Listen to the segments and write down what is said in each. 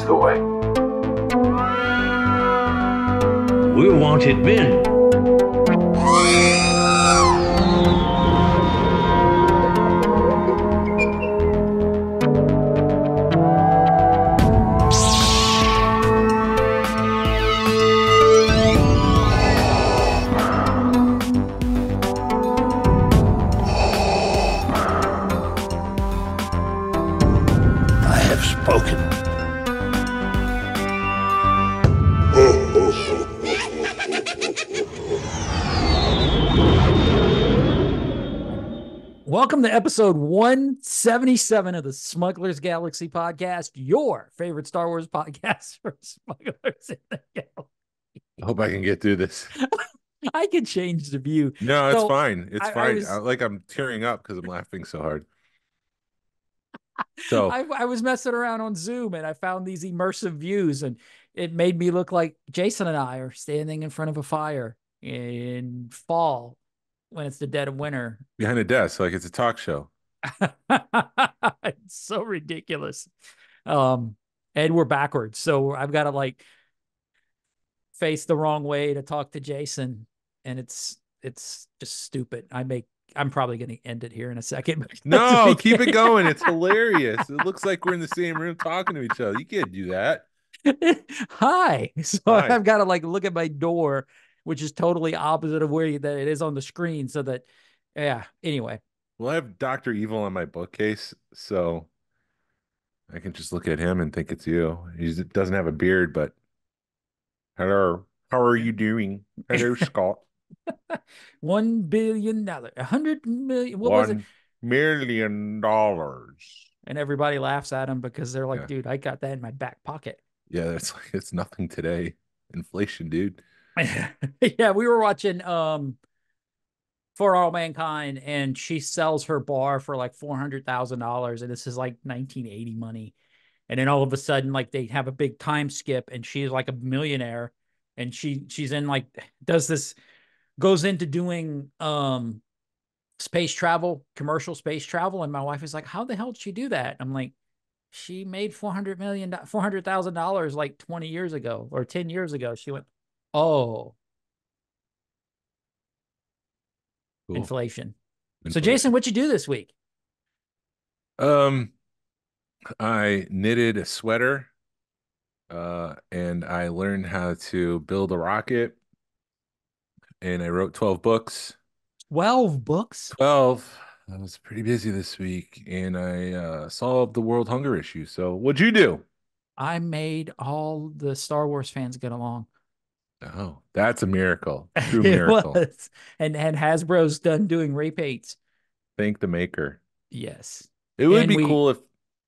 the way. We'll want it then. I have spoken. Welcome to episode 177 of the Smugglers Galaxy podcast, your favorite Star Wars podcast for smugglers in the galaxy. I hope I can get through this. I can change the view. No, it's So, fine. It's I fine. was- I'm tearing up because I'm laughing so hard. So I was messing around on Zoom and I found these immersive views, and it made me look like Jason and I are standing in front of a fire in fall when it's the dead of winter. behind a desk, like it's a talk show. It's so ridiculous. And we're backwards. So I've got to like face the wrong way to talk to Jason. And it's just stupid. I'm probably going to end it here in a second. No, keep it going. It's hilarious. It looks like we're in the same room talking to each other. You can't do that. Hi. So Hi. I've got to like look at my door, which is totally opposite of where that it is on the screen. So that, yeah. Anyway, Well, I have Dr. Evil on my bookcase, so I can just look at him and think it's you. He doesn't have a beard, but hello, how are you doing? Hello, Scott. $1 billion, 100 million. What was it? $1 million. And everybody laughs at him because they're like, Yeah. dude, I got that in my back pocket. Yeah, that's like it's nothing today. Inflation, dude. Yeah, we were watching For All Mankind, and she sells her bar for like $400,000, and this is like 1980 money. And then all of a sudden, like they have a big time skip, and she's like a millionaire, and she's in like goes into doing space travel, commercial space travel, and my wife is like, how the hell did she do that? I'm like, she made $400,000 like 20 years ago or 10 years ago. She went, oh, Cool. inflation. So Inflation. Jason, what'd you do this week? I knitted a sweater, and I learned how to build a rocket, and I wrote 12 books. 12 books? 12. I was pretty busy this week, and I solved the world hunger issue. So what'd you do? I made all the Star Wars fans get along. Oh, that's a miracle. True It miracle. was. And Hasbro's done doing Ray Pates. Thank the maker. Yes. It would And be we- cool if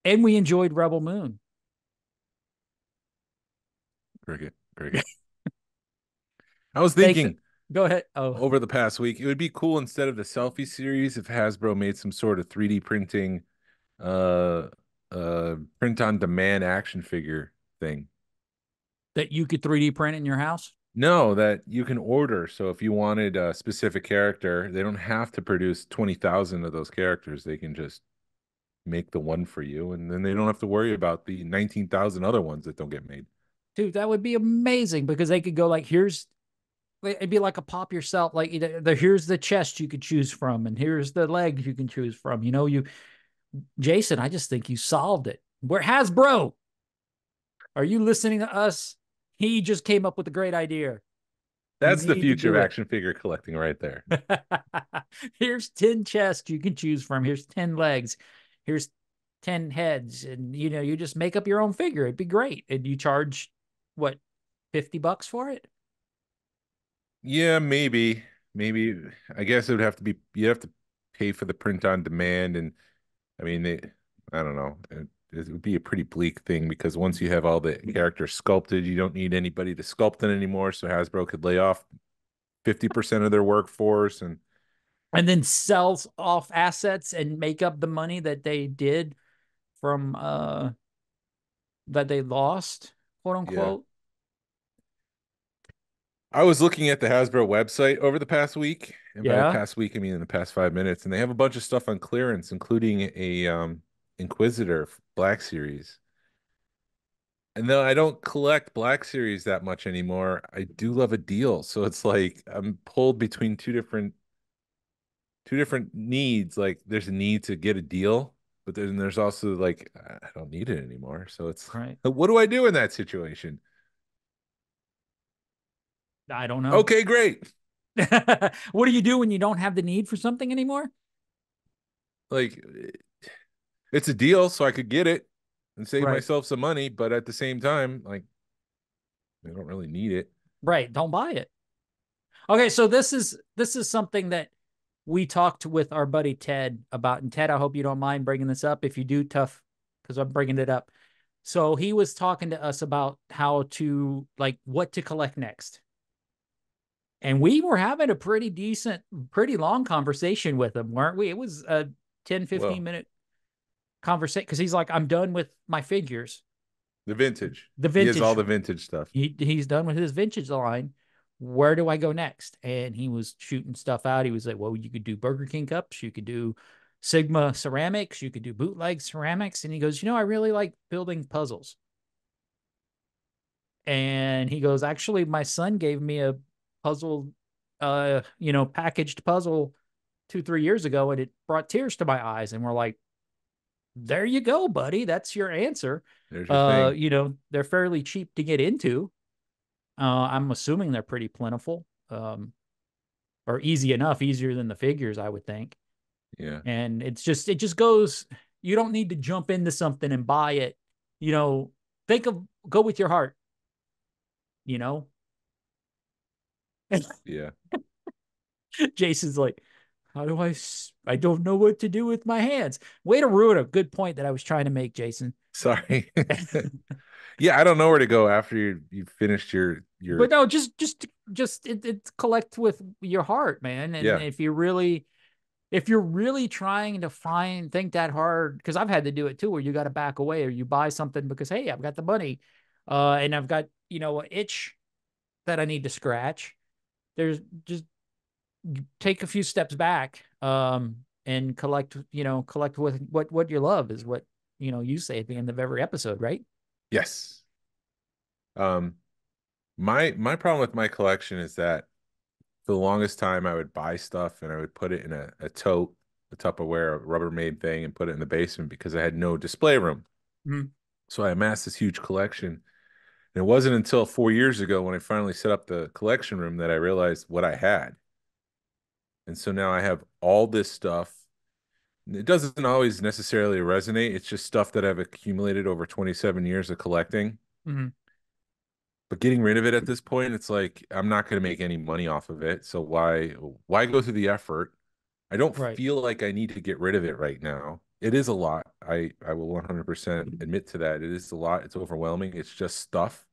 And we enjoyed Rebel Moon. Cricket. I was Thanks. thinking Go ahead. Oh, over the past week, it would be cool instead of the selfie series if Hasbro made some sort of 3D printing uh print on demand action figure thing. that you could 3D print in your house? No, that you can order. So if you wanted a specific character, they don't have to produce 20,000 of those characters. They can just make the one for you, and then they don't have to worry about the 19,000 other ones that don't get made. Dude, that would be amazing because they could go like, it'd be like a pop yourself. Like here's the chest you could choose from, and here's the legs you can choose from. Jason, I just think you solved it. Where Hasbro? Are you listening to us? He just came up with a great idea. That's the need to future of do it. action figure collecting right there. Here's 10 chests you can choose from. Here's 10 legs. Here's 10 heads. And you just make up your own figure. It'd be great. And you charge what, $50 for it? Yeah, maybe. I guess it would have to be, you have to pay for the print on demand. And I mean, I don't know. It would be a pretty bleak thing because once you have all the characters sculpted, you don't need anybody to sculpt it anymore. So Hasbro could lay off 50% of their workforce and then sells off assets and make up the money that they did from that they lost, quote unquote. I was looking at the Hasbro website over the past week, and by Yeah. the past week, I mean in the past 5 minutes, and they have a bunch of stuff on clearance, including a Inquisitor Black Series. And though I don't collect Black Series that much anymore, I do love a deal. So it's like I'm pulled between two different needs. Like there's a need to get a deal, but then there's also like I don't need it anymore. So it's Right. what do I do in that situation? I don't know. Okay, great. What do you do when you don't have the need for something anymore? Like it's a deal, so I could get it and save Right. myself some money, but at the same time, like I don't really need it. Right. Don't buy it. Okay, so this is something that we talked with our buddy Ted about. And Ted, I hope you don't mind bringing this up. If you do, tough, because I'm bringing it up. So he was talking to us about how to like what to collect next. And we were having a pretty decent, pretty long conversation with him, weren't we? It was a 10, 15 Well, minute conversation because he's like, I'm done with my figures. the vintage. The He has all vintage, the vintage stuff. he's done with his vintage line. Where do I go next? And he was shooting stuff out. He was like, well, you could do Burger King cups, you could do Sigma ceramics, you could do bootleg ceramics. And he goes, I really like building puzzles. And he goes, actually, my son gave me a puzzle, packaged puzzle 2, 3 years ago, and it brought tears to my eyes. And we're like, there you go, buddy. That's your answer. There's your thing. They're fairly cheap to get into. I'm assuming they're pretty plentiful, or easy enough, easier than the figures, I would think. Yeah. And it just goes, you don't need to jump into something and buy it. Go with your heart, you know? Yeah. Jason's like, I don't know what to do with my hands. Way to ruin a good point that I was trying to make, Jason. Sorry. Yeah, I don't know where to go after you finished your But no, just collect with your heart, man. And yeah. if you're really trying to think that hard, because I've had to do it too, where you got to back away or you buy something because, hey, I've got the money, and I've got, an itch that I need to scratch. There's just take a few steps back, and collect with what you love is what, you say at the end of every episode, right? Yes. Um, my problem with my collection is that for the longest time I would buy stuff and I would put it in a tote, a Tupperware, a Rubbermaid thing, and put it in the basement because I had no display room. Mm-hmm. So I amassed this huge collection. And it wasn't until 4 years ago when I finally set up the collection room that I realized what I had. And so now I have all this stuff. It doesn't always necessarily resonate. It's just stuff that I've accumulated over 27 years of collecting. Mm-hmm. But getting rid of it at this point, it's like I'm not going to make any money off of it. So why go through the effort? I don't Right. feel like I need to get rid of it right now. It is a lot. I will 100% admit to that. It is a lot. It's overwhelming. It's just stuff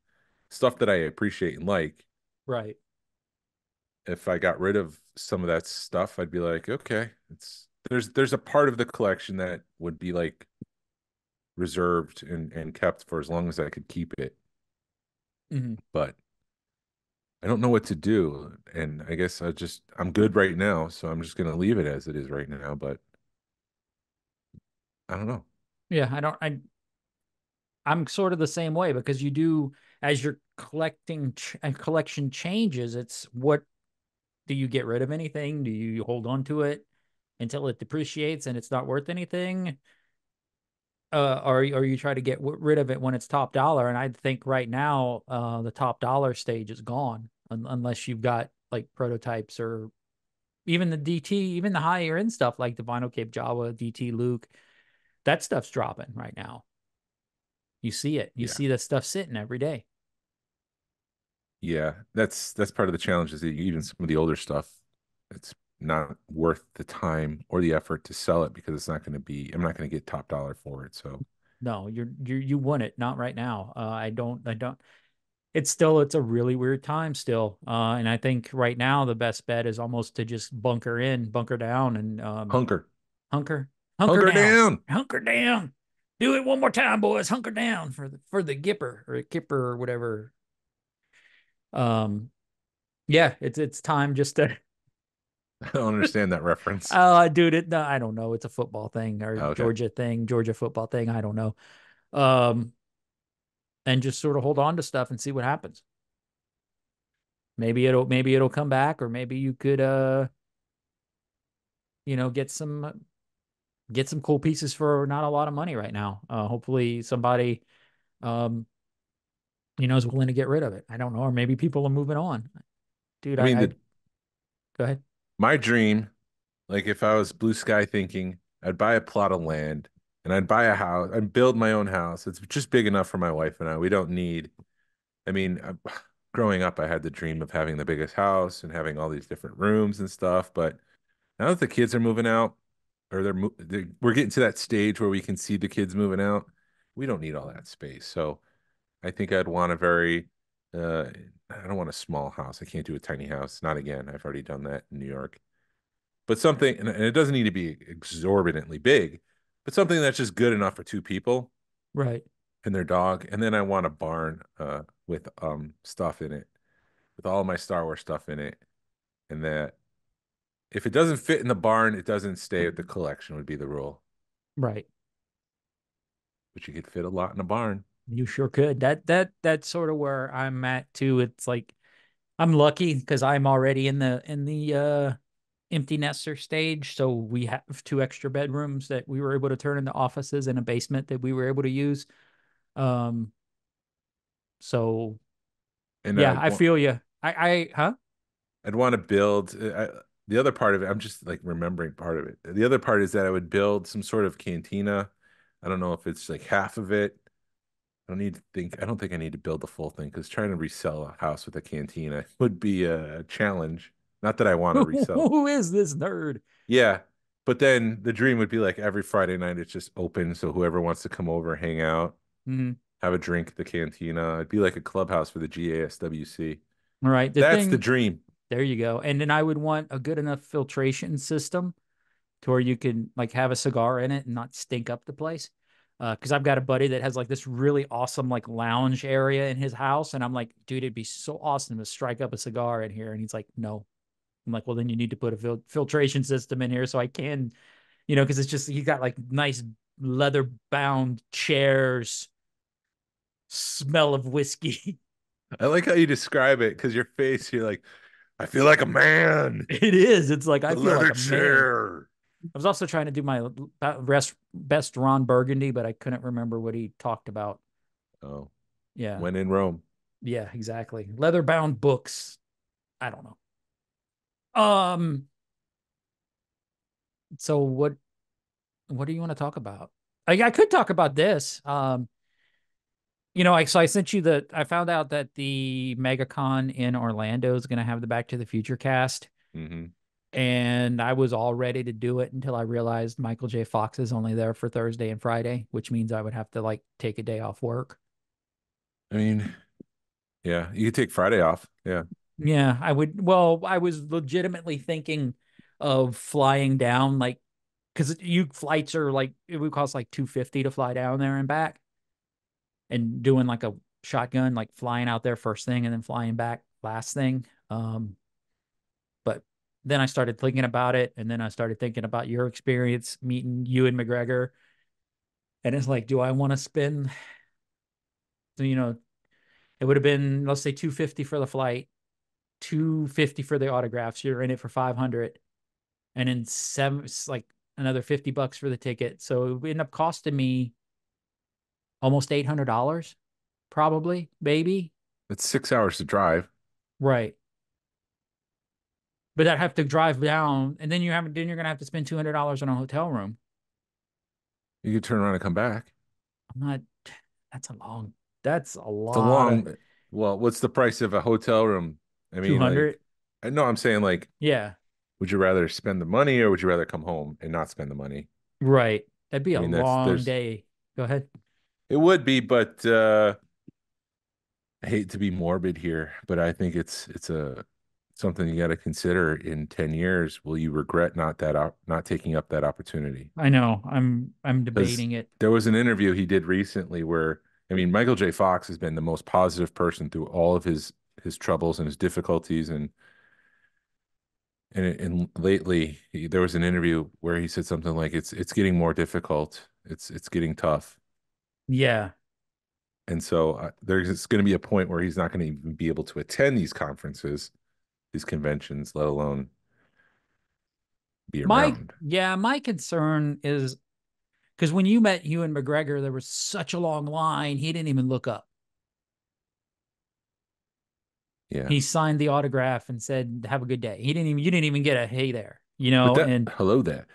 that I appreciate and like. Right. If I got rid of some of that stuff, I'd be like, okay, there's a part of the collection that would be like reserved and kept for as long as I could keep it. Mm-hmm. But I don't know what to do. And I guess I'm good right now, so I'm just gonna leave it as it is right now. But I don't know. Yeah, I'm sort of the same way because you do, as your collection changes, it's what do you get rid of anything? Do you hold on to it until it depreciates and it's not worth anything? Or you try to get rid of it when it's top dollar. And I think right now, the top dollar stage is gone unless you've got like prototypes or even the DT, even the higher end stuff like the Vinyl Cape Jawa, DT Luke. That stuff's dropping right now. You see it. You Yeah. see that stuff sitting every day. Yeah, that's part of the challenge is that even some of the older stuff, it's not worth the time or the effort to sell it because I'm not going to get top dollar for it. So No, you want it, not right now. I don't. It's a really weird time still. And I think right now the best bet is almost to just bunker down and hunker, hunker hunker down. down. Hunker down. Do it one more time, boys. Hunker down for the Gipper or Kipper or whatever. Yeah, it's time just to I don't understand that reference. dude, no, I don't know. It's a football thing or Okay. Georgia football thing. I don't know. Um, and just sort of hold on to stuff and see what happens. Maybe it'll come back, or maybe you could get some cool pieces for not a lot of money right now. Hopefully somebody um is willing to get rid of it. I don't know, or maybe people are moving on. Dude, I mean, I the go ahead. my dream, like if I was blue sky thinking, I'd buy a plot of land and I'd buy a house. I'd build my own house. It's just big enough for my wife and I. We don't need, I mean, growing up, I had the dream of having the biggest house and having all these different rooms and stuff. But now that the kids are moving out, or we're getting to that stage where we can see the kids moving out, we don't need all that space. So I think I'd want a very, uh, I don't want a small house. I can't do a tiny house. Not again. I've already done that in New York. But something, and it doesn't need to be exorbitantly big, but something that's just good enough for two people Right. and their dog. And then I want a barn with stuff in it, with all my Star Wars stuff in it. And that if it doesn't fit in the barn, it doesn't stay at the collection would be the rule. Right. But you could fit a lot in a barn. You sure could. That's sort of where I'm at too. It's like I'm lucky because I'm already in the empty nester stage. So we have two extra bedrooms that we were able to turn into offices, and a basement that we were able to use. Um, so And yeah, I feel you. Huh? I'd want to build the other part of it. I'm just like remembering part of it. The other part is that I would build some sort of cantina. I don't know if it's like half of it. I don't think I need to build the full thing because trying to resell a house with a cantina would be a challenge. Not that I want to resell. Who is this nerd? Yeah. But then the dream would be like every Friday night it's just open. So whoever wants to come over, hang out, Mhm. have a drink at the cantina. It'd be like a clubhouse for the GASWC. All right. That's the dream. There you go. And then I would want a good enough filtration system to where you can like have a cigar in it and not stink up the place. Because I've got a buddy that has like this really awesome like lounge area in his house, and I'm like, dude, it'd be so awesome to strike up a cigar in here. And he's like, no. I'm like, well, then you need to put a filtration system in here so I can, because it's just you got like nice leather bound chairs, smell of whiskey. I like how you describe it because your face, you're like, I feel like a man. It is. It's like I The feel leather like a man. chair. I was also trying to do my best Ron Burgundy, but I couldn't remember what he talked about. Oh, Yeah. when in Rome. Yeah, exactly. Leather bound books. I don't know. Um, so what do you want to talk about? I could talk about this. I sent you I found out that the Megacon in Orlando is going to have the Back to the Future cast. Hmm. And I was all ready to do it until I realized Michael J. Fox is only there for Thursday and Friday, which means I would have to like take a day off work. I mean, yeah, you could take Friday off. Yeah. Yeah, I would. Well, I was legitimately thinking of flying down, like, because you flights are like it would cost like 250 to fly down there and back, and doing like a shotgun, like flying out there first thing and then flying back last thing. But then I started thinking about it, and then I started thinking about your experience meeting you and McGregor, and it's like, do I want to spend, you know, it would have been, let's say 250 for the flight, 250 for the autographs. You're in it for 500, and then like another $50 for the ticket. So it would end up costing me almost $800, probably, maybe. It's 6 hours to drive. Right. But I'd have to drive down, and then you're gonna have to spend $200 on a hotel room. You could turn around and come back. I'm not. That's a It's a lot of long, well, what's the price of a hotel room? I mean, 200. like, I know I'm saying like, Yeah, would you rather spend the money or would you rather come home and not spend the money? right. That'd be I a mean, long day. Go ahead. it would be, but I hate to be morbid here, but I think it's a something you got to consider in 10 years. Will you regret not taking up that opportunity? I know. I'm Because debating it. there was an interview he did recently where, I mean, Michael J. Fox has been the most positive person through all of his troubles and his difficulties, and lately there was an interview where he said something like it's getting more difficult. It's getting tough. Yeah. And so there's going to be a point where he's not going to even be able to attend these conferences, these conventions, let alone be My around. yeah, my concern is because when you met Ewan McGregor, there was such a long line. He didn't even look up. Yeah. He signed the autograph and said, "Have a good day." He didn't even you didn't even get a hey there, But that, and hello there.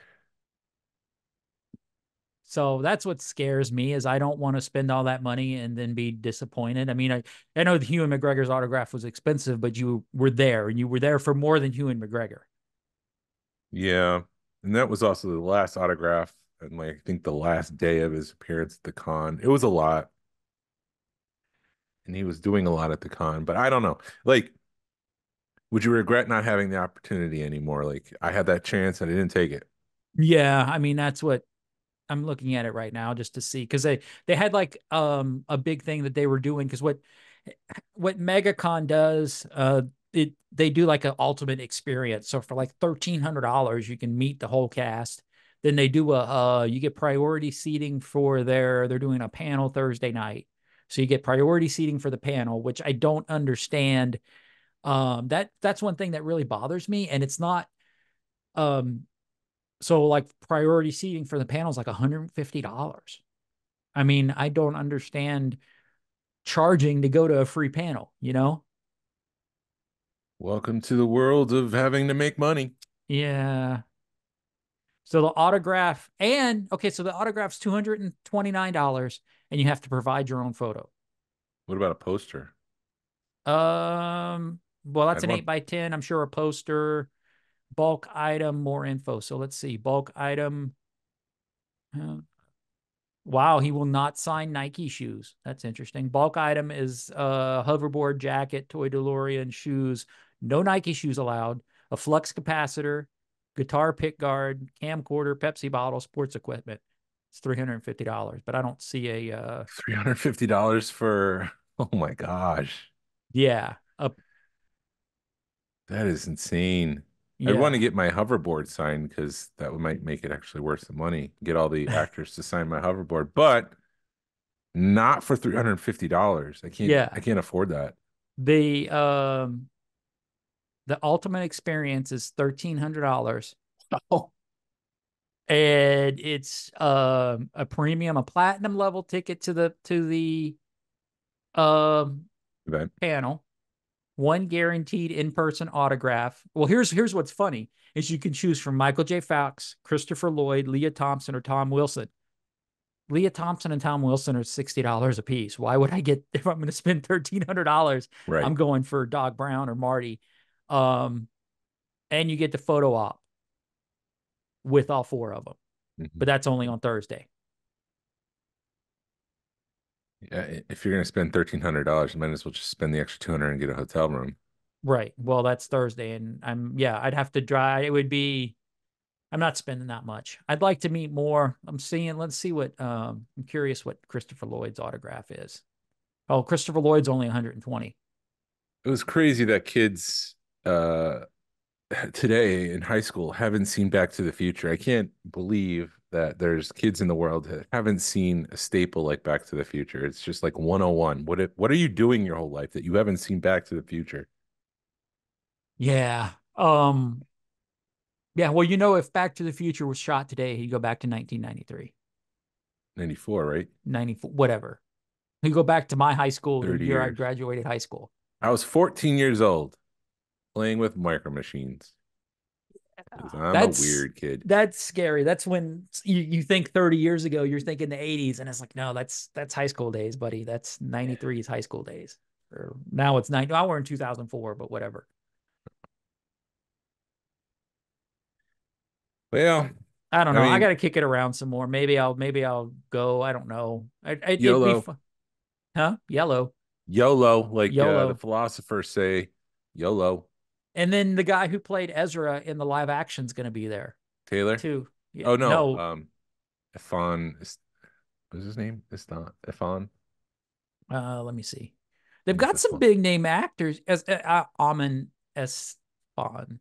so that's what scares me is I don't want to spend all that money and then be disappointed. I mean, I know the Ewan McGregor's autograph was expensive, but you were there and you were there for more than Ewan McGregor. Yeah. And that was also the last autograph and like I think the last day of his appearance at the con. It was a lot. And he was doing a lot at the con, but I don't know. Like, would you regret not having the opportunity anymore? Like, I had that chance and I didn't take it. Yeah, I mean that's what I'm looking at it right now just to see because they had like a big thing that they were doing because what Megacon does they do like an ultimate experience. So for like $1,300 you can meet the whole cast. Then they do a you get priority seating for they're doing a panel Thursday night. So you get priority seating for the panel, which I don't understand. That's one thing that really bothers me and it's not um so like priority seating for the panel is like $150. I mean, I don't understand charging to go to a free panel, you know? Welcome to the world of having to make money. Yeah. So the autograph and okay, so the autograph's $229 and you have to provide your own photo. What about a poster? Well, that's I'd an want 8x10. I'm sure a poster, bulk item, more info. So let's see. Bulk item. uh, Wow, he will not sign Nike shoes. That's interesting. Bulk item is hoverboard, jacket, toy DeLorean, shoes. No Nike shoes allowed. A flux capacitor, guitar pick guard, camcorder, Pepsi bottle, sports equipment. It's $350, but I don't see a $350 for, oh my gosh, yeah, that is insane. I'd want to yeah. get my hoverboard signed because might make it actually worth the money. Get all the actors to sign my hoverboard, but not for $350. I Yeah. can't afford that. The um the ultimate experience is $1,300 Oh, and it's a premium, a platinum level ticket to the um event. panel, one guaranteed in-person autograph. Well, here's what's funny is you can choose from Michael J. Fox, Christopher Lloyd, Leah Thompson, or Tom Wilson. Leah Thompson and Tom Wilson are $60 a piece. Why would I get if I'm going to spend $1,300? Right. I'm going for Doc Brown or Marty. Um, and you get the photo op with all four of them, but Mhm. that's only on Thursday. Yeah, if you're gonna spend $1,300, you might as well just spend the extra 200 and get a hotel room. Right. Well, that's Thursday, and yeah, I'd have to drive. It would be. I'm not spending that much. I'd like to meet more. I'm seeing. Let's see what. I'm curious what Christopher Lloyd's autograph is. Oh, Christopher Lloyd's only 120. It was crazy that kids uh today in high school haven't seen Back to the Future. I can't believe that there's kids in the world that haven't seen a staple like Back to the Future. It's just like 101. What are you doing your whole life that you haven't seen Back to the Future? Yeah. Yeah. Well, if Back to the Future was shot today, he'd go back to 1993, 94, right? 94, whatever. He'd go back to my high school, the 30 year I years. graduated high school. I was 14 years old playing with micro machines because I'm a That's weird kid. that's scary. That's when you think 30 years ago, you're thinking the 80s, and it's like, no, that's high school days, buddy. That's 93's high school days. Or now it's 90. Now we're in 2004, but whatever. Well, I don't I know. I got mean, to kick it around some more. Maybe I'll go. I don't know. It'd be YOLO, fun. Huh? Yellow. YOLO, like the YOLO. philosophers say, YOLO. And then the guy who played Ezra in the live action's going to be there Taylor? too. Yeah. Oh no, No. Ifan, what's his name? It's not Ifan. Let me see. I They've think it's got some Ifan. big name actors as Amin Esfan.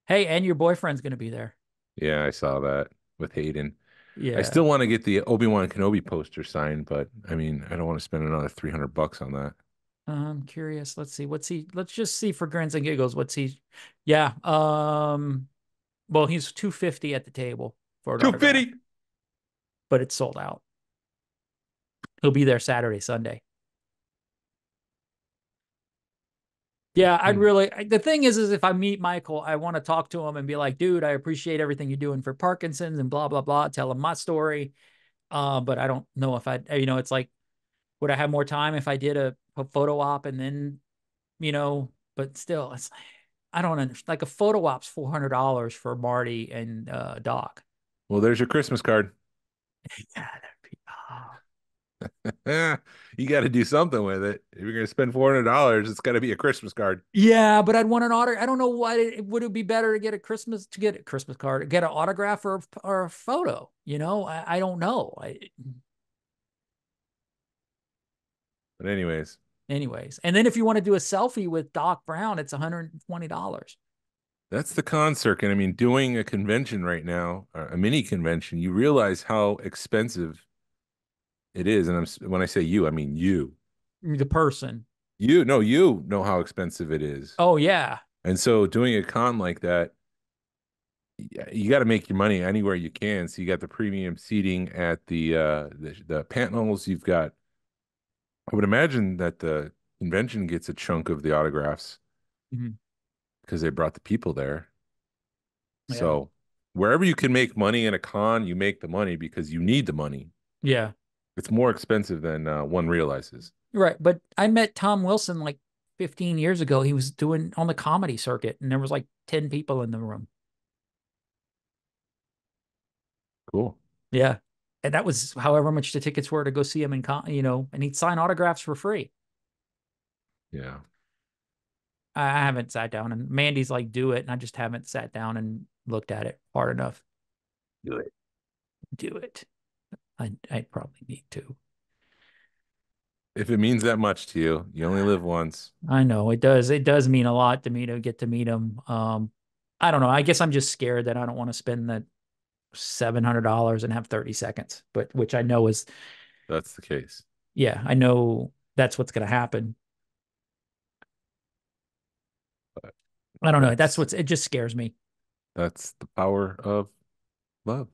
Hey, and your boyfriend's going to be there. Yeah, I saw that with Hayden. I Yeah. still want to get the Obi-Wan Kenobi poster signed, but I mean, I don't want to spend another $300 on that. I'm curious. Let's see. Let's just see for grins and giggles. What's he? Yeah. Well, he's 250 at the table for an autograph, 250. but it's sold out. He'll be there Saturday, Sunday. Yeah, the thing is if I meet Michael, I want to talk to him and be like, dude, I appreciate everything you're doing for Parkinson's and blah, blah, blah. Tell him my story. But I don't know if it's like, would I have more time if I did a photo op and then, but still, it's, I don't understand. Like a photo op's $400 for Marty and Doc. Well, there's your Christmas card. Yeah, that'd be, oh. You got to do something with it. If you're going to spend $400, it's got to be a Christmas card. Yeah, but I'd want an auto. I don't know why would it be better to get a Christmas card, get an autograph or a photo. I don't know. But anyways, And then if you want to do a selfie with Doc Brown, it's $120. that's the con circuit. I mean, doing a convention right now, a mini convention, you realize how expensive it is. And when I say you, I mean you. The person. You know how expensive it is. Oh yeah. And so doing a con like that, you got to make your money anywhere you can. So you got the premium seating at the panels. You've got, I would imagine that the convention gets a chunk of the autographs Mhm. because they brought the people there. Yeah. So wherever you can make money in a con, you make the money because you need the money. Yeah. It's more expensive than one realizes. Right. But I met Tom Wilson like 15 years ago. He was doing on the comedy circuit and there was like 10 people in the room. Cool. Yeah. And that was however much the tickets were to go see him and he'd sign autographs for free. Yeah. I haven't sat down and Mandy's like, do it. And I just haven't sat down and looked at it hard enough. Do it. Do it. I probably need to. If it means that much to you, you only live once. I know it does. It does mean a lot to me to get to meet him. I don't know. I guess I'm just scared that I don't want to spend the $700 and have 30 seconds, but which I know is, That's the case. yeah, I know that's what's going to happen. But I don't know. It just scares me. that's the power of love.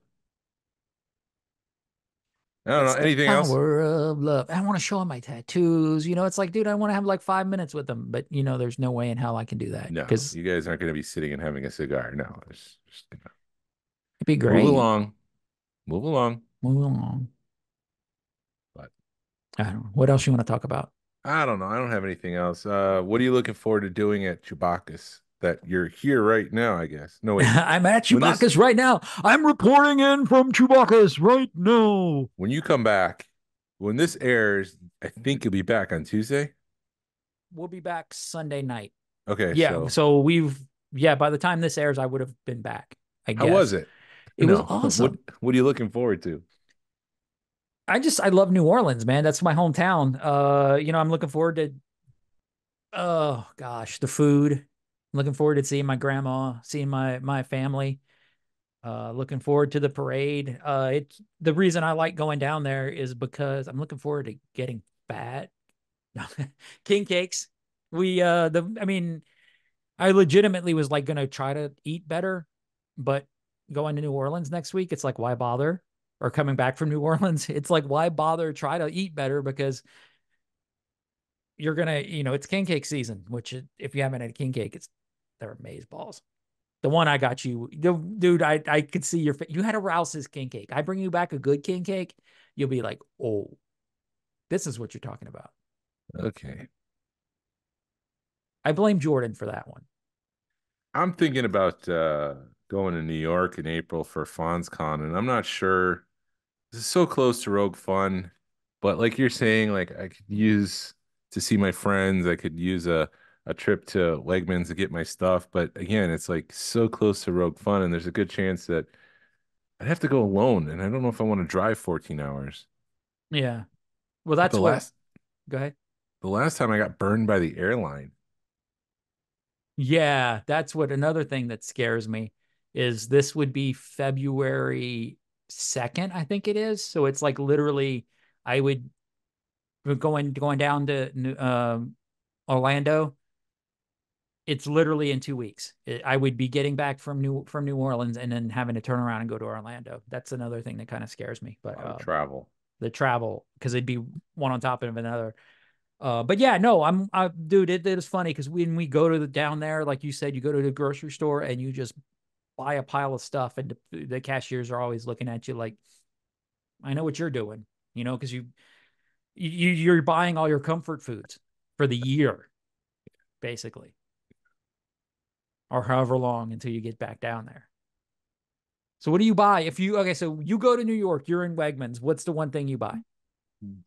I don't It's know. the Anything else? power of love. I want to show him my tattoos. It's like, dude, I want to have like 5 minutes with them, but there's no way in hell I can do that No, because you guys aren't going to be sitting and having a cigar. No, it's just gonna it'd be move great. along. Move along. Move along. But I don't know. What else you want to talk about? I don't know. I don't have anything else. What are you looking forward to doing at Chewbacchus that you're here right now, I guess? No, wait. I'm at When Chewbacca's right now. I'm reporting in from Chewbacca's right now. When you come back, when this airs, I think you'll be back on Tuesday. We'll be back Sunday night. Okay, Yeah. So by the time this airs, I would have been back, I how guess. was it? It was awesome. What are you looking forward to? I love New Orleans, man. That's my hometown. I'm looking forward to, oh gosh, the food. I'm looking forward to seeing my grandma, seeing my family. Looking forward to the parade. It's the reason I like going down there is because I'm looking forward to getting fat. King cakes. I legitimately was like gonna try to eat better, but going to New Orleans next week, it's like, why bother? Or coming back from New Orleans, it's like, why bother try to eat better because you're gonna, it's king cake season, which if you haven't had a king cake, they're amaze balls. The one I got you, dude, I could see you had a Rouse's king cake. I bring you back a good king cake, you'll be like, oh, this is what you're talking about. Okay. I blame Jordan for that one. I'm thinking about going to New York in April for FonzCon, and I'm not sure. This is so close to Rogue Fun, but like you're saying, like I could use to see my friends. I could use a trip to Wegmans to get my stuff. But again, it's like so close to Rogue Fun, and there's a good chance that I'd have to go alone, and I don't know if I want to drive 14 hours. Yeah. Well, But that's what. Go ahead. the last time I got burned by the airline. Yeah, that's what another thing that scares me is this would be February 2nd, I think it is. So it's like literally, I would going down to Orlando. It's literally in 2 weeks. I would be getting back from New Orleans and then having to turn around and go to Orlando. That's another thing that kind of scares me. A But lot of travel. the travel, because it'd be one on top of another. But yeah, no, dude, it is funny because when we go to down there, like you said, you go to the grocery store and you just buy a pile of stuff, and the cashiers are always looking at you like, I know what you're doing, because you're buying all your comfort foods for the year, basically, or however long until you get back down there. So what do you buy okay, so you go to New York, you're in Wegmans. What's the one thing you buy?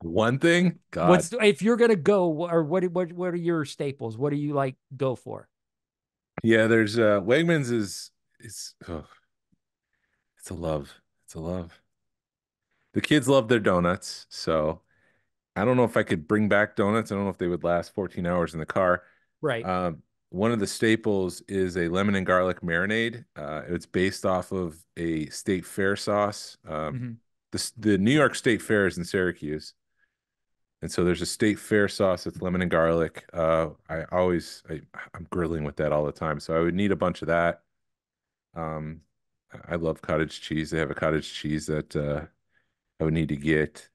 One thing, God, If you're gonna go, or what are your staples? What do you like go for? yeah. There's Wegmans is oh, it's a love. It's a love. The kids love their donuts, so I don't know if I could bring back donuts. I don't know if they would last 14 hours in the car. Right. One of the staples is a lemon and garlic marinade. It's based off of a state fair sauce. Mm-hmm. The New York State Fair is in Syracuse, and so there's a state fair sauce that's lemon and garlic. I'm grilling with that all the time, so I would need a bunch of that. Um, I love cottage cheese. They have a cottage cheese that I would need to get.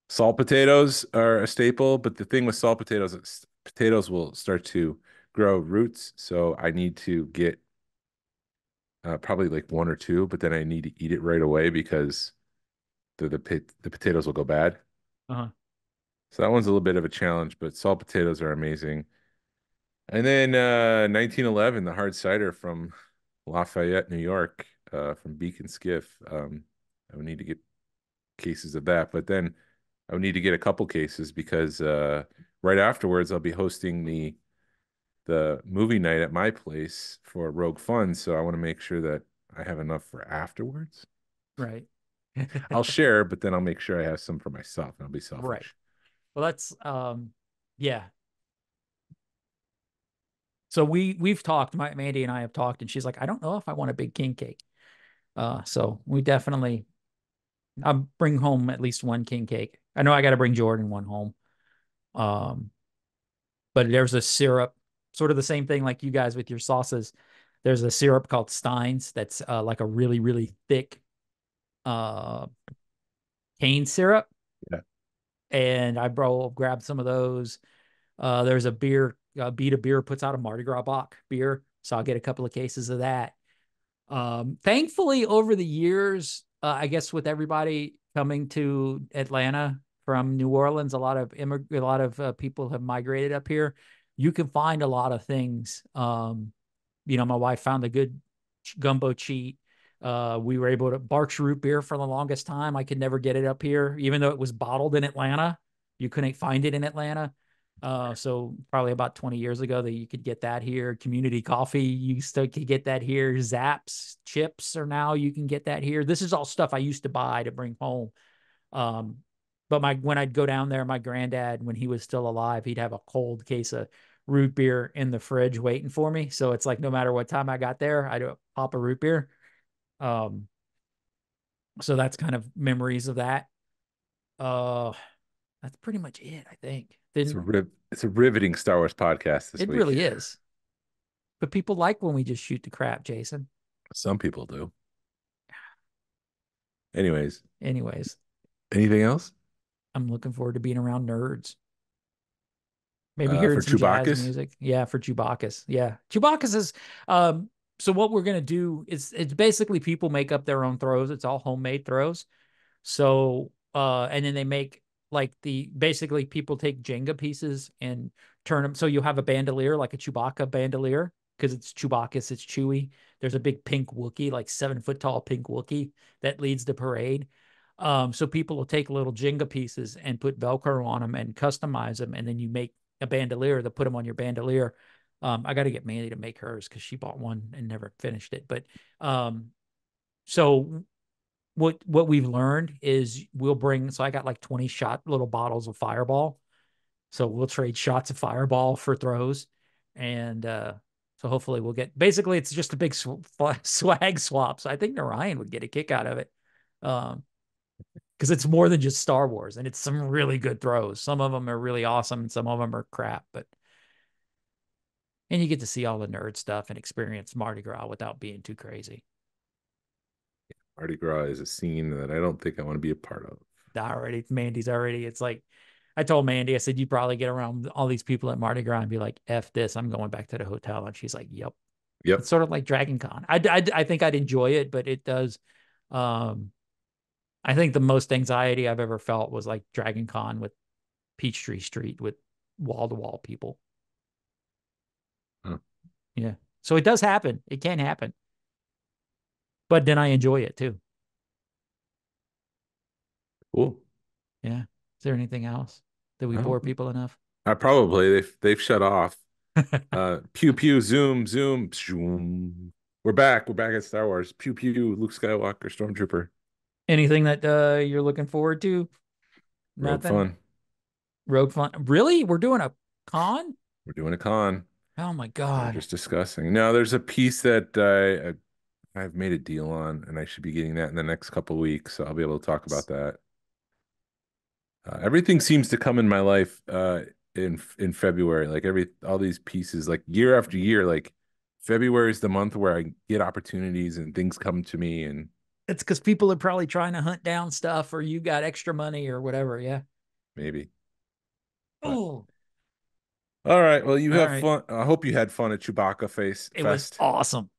Salt potatoes are a staple, but the thing with salt potatoes, potatoes will start to grow roots. So I need to get probably like one or two, but then I need to eat it right away because the potatoes will go bad. Uh-huh. So that one's a little bit of a challenge, but salt potatoes are amazing. And then 1911, the hard cider from Lafayette, New York, from Beacon Skiff. I would need to get cases of that, but then I would need to get a couple cases because right afterwards I'll be hosting the movie night at my place for Rogue Fun, so I want to make sure that I have enough for afterwards. Right. I'll share, but then I'll make sure I have some for myself, and I'll be selfish. Right. Well, that's yeah. So we've talked, Mandy and I have talked, and she's like, I don't know if I want a big king cake. So we definitely, I'll bring home at least one king cake. I know I got to bring Jordan one home. Um, but there's a syrup, sort of the same thing like you guys with your sauces. There's a syrup called Stein's that's like a really, really thick uh cane syrup. Yeah. And I grabbed some of those. There's a beer, Beta Beer puts out a Mardi Gras Bock beer, so I'll get a couple of cases of that. Thankfully, over the years, I guess with everybody coming to Atlanta from New Orleans, a lot of people have migrated up here. You can find a lot of things. My wife found a good gumbo cheat. We were able to Barks root beer for the longest time. I could never get it up here, even though it was bottled in Atlanta. You couldn't find it in Atlanta. So probably about 20 years ago that you could get that here. Community coffee, you still could get that here. Zaps chips are now you can get that here. This is all stuff I used to buy to bring home. But when I'd go down there, my granddad, when he was still alive, he'd have a cold case of root beer in the fridge waiting for me. So it's like no matter what time I got there, I'd pop a root beer. So that's kind of memories of that. That's pretty much it, I think. It's a riveting Star Wars podcast this It week. really is. But people like when we just shoot the crap, Jason. Some people do. Anyways, anything else? I'm looking forward to being around nerds. Maybe hearing for some jazz Chewbacchus? music. Yeah, for Chewbacchus. Yeah. Chewbacchus is so what we're gonna do is it's basically people make up their own throws. It's all homemade throws. So and then they make like basically people take Jenga pieces and turn them. So you have a bandolier, like a Chewbacca bandolier, because it's Chewbacca's, it's Chewy. There's a big pink Wookiee, like 7 foot tall pink Wookiee that leads the parade. So people will take little Jenga pieces and put Velcro on them and customize them, and then you make a bandolier to put them on your bandolier. I got to get Mandy to make hers because she bought one and never finished it. But so what we've learned is so I got like 20 shot little bottles of Fireball. So we'll trade shots of Fireball for throws. And so hopefully basically it's just a big swag swap. So I think Narayan would get a kick out of it. Because it's more than just Star Wars, and it's some really good throws. Some of them are really awesome, and some of them are crap. And you get to see all the nerd stuff and experience Mardi Gras without being too crazy. Mardi Gras is a scene that I don't think I want to be a part of. Mandy's already. It's like I told Mandy, I said, you probably get around all these people at Mardi Gras and be like, F this, I'm going back to the hotel. And she's like, yep. Yep. It's sort of like Dragon Con. I think I'd enjoy it, but it does. I think the most anxiety I've ever felt was like Dragon Con with Peachtree Street with wall-to-wall people. Huh. Yeah. So it does happen. It can happen. But then I enjoy it too. Cool. Yeah. Is there anything else? Did we bore people enough? Probably they've shut off. Pew pew zoom zoom zoom. We're back. We're back at Star Wars. Pew pew Luke Skywalker Stormtrooper. Anything that you're looking forward to? Rogue Nothing. Fun. Rogue Fun. Really? We're doing a con? We're doing a con. Oh my We're God. just discussing. No, there's a piece that I've made a deal on, and I should be getting that in the next couple of weeks, so I'll be able to talk about that. Everything seems to come in my life in February. Like all these pieces, like year after year. Like February is the month where I get opportunities and things come to me, and It's because people are probably trying to hunt down stuff, or you got extra money or whatever. Yeah. maybe. Oh, All right. Well, you all have right. fun. I hope you had fun at Chewbacca It was Fest. awesome.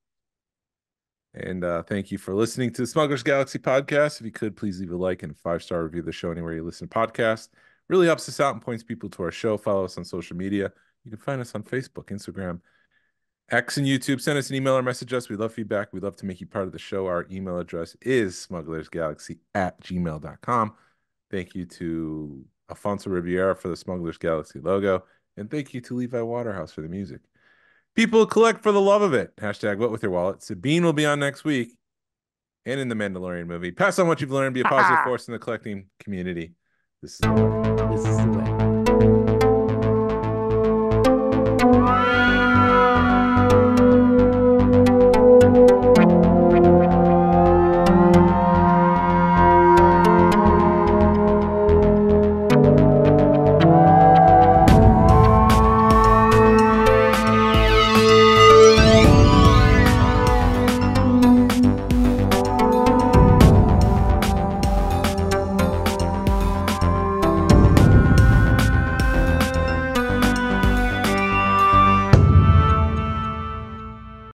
And thank you for listening to the Smugglers Galaxy podcast. If you could, please leave a like and a 5-star review of the show anywhere you listen to podcasts. Really helps us out and points people to our show. Follow us on social media. You can find us on Facebook, Instagram, X, and YouTube. Send us an email or message us. We love feedback. We'd love to make you part of the show. Our email address is smugglersgalaxy@gmail.com. Thank you to Alfonso Riviera for the Smugglers Galaxy logo. And thank you to Levi Waterhouse for the music. People collect for the love of it. Hashtag what with your wallet. Sabine will be on next week and in the Mandalorian movie. Pass on what you've learned. Be a positive force in the collecting community. This is the way. This is the way.